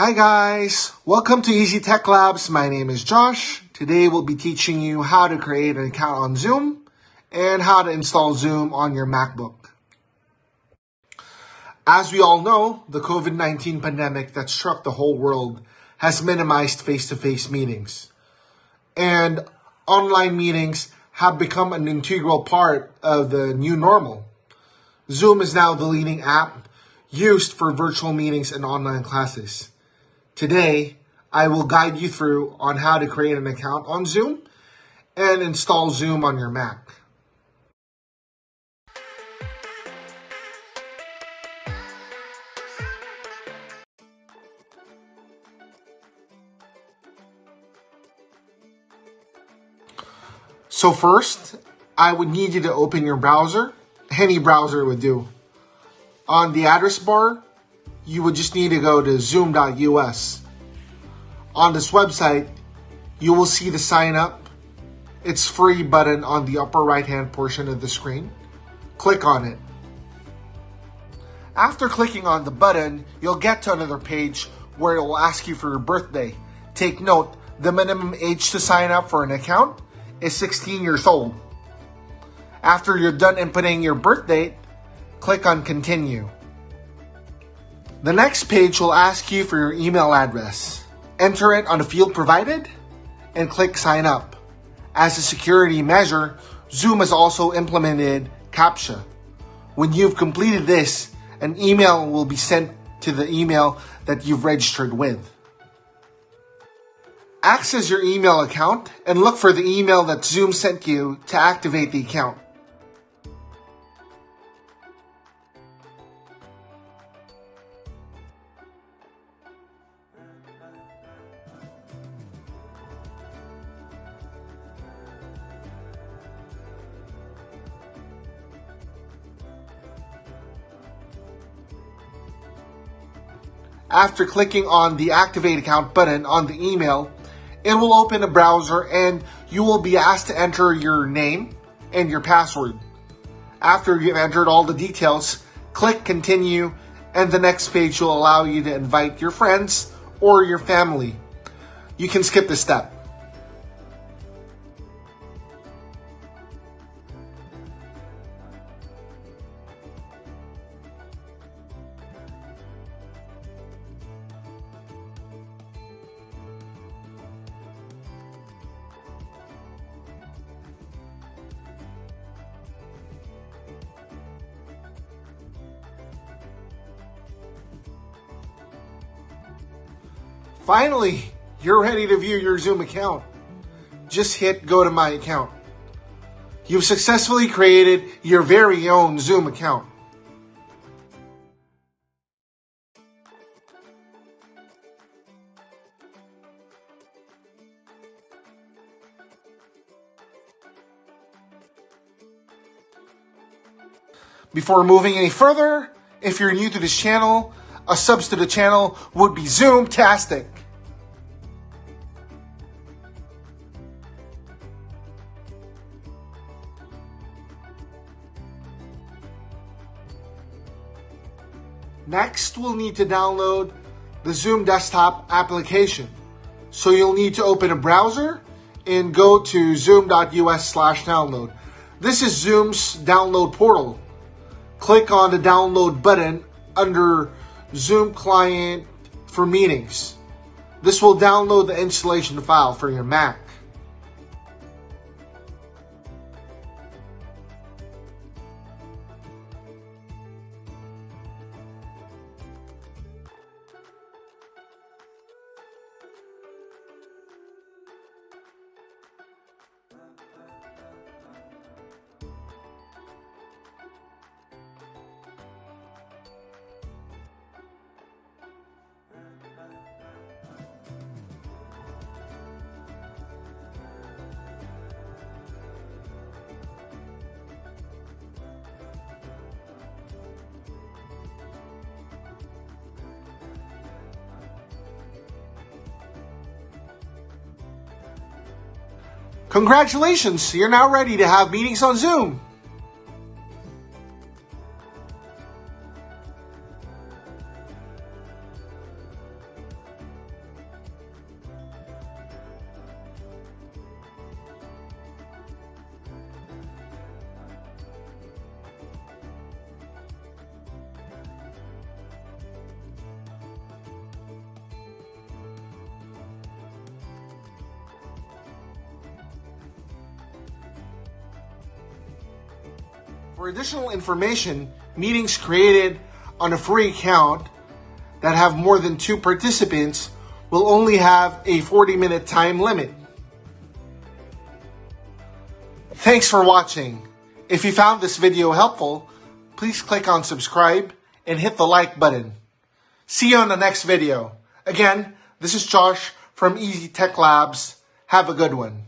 Hi guys, welcome to Easy Tech Labs. My name is Josh. Today we'll be teaching you how to create an account on Zoom and how to install Zoom on your MacBook. As we all know, the COVID-19 pandemic that struck the whole world has minimized face-to-face meetings. And online meetings have become an integral part of the new normal. Zoom is now the leading app used for virtual meetings and online classes. Today, I will guide you through on how to create an account on Zoom and install Zoom on your Mac. So first, I would need you to open your browser. Any browser would do. On the address bar, you would just need to go to zoom.us. On this website, you will see the sign up. It's free button on the upper right hand portion of the screen. Click on it. After clicking on the button, you'll get to another page where it will ask you for your birthday. Take note, the minimum age to sign up for an account is 16 years old. After you're done inputting your birth date, click on continue. The next page will ask you for your email address. Enter it on the field provided and click sign up. As a security measure, Zoom has also implemented CAPTCHA. When you've completed this, an email will be sent to the email that you've registered with. Access your email account and look for the email that Zoom sent you to activate the account. After clicking on the Activate Account button on the email, it will open a browser and you will be asked to enter your name and your password. After you've entered all the details, click Continue, and the next page will allow you to invite your friends or your family. You can skip this step. Finally, you're ready to view your Zoom account. Just hit Go to My Account. You've successfully created your very own Zoom account. Before moving any further, if you're new to this channel, a subs to the channel would be Zoom-tastic. Next, we'll need to download the Zoom desktop application. So you'll need to open a browser and go to zoom.us/download. This is Zoom's download portal. Click on the download button under Zoom Client for Meetings. This will download the installation file for your Mac. Congratulations, you're now ready to have meetings on Zoom. For additional information, meetings created on a free account that have more than 2 participants will only have a 40-minute time limit. Thanks for watching. If you found this video helpful, please click on subscribe and hit the like button. See you on the next video. Again, this is Josh from Easy Tech Labs. Have a good one.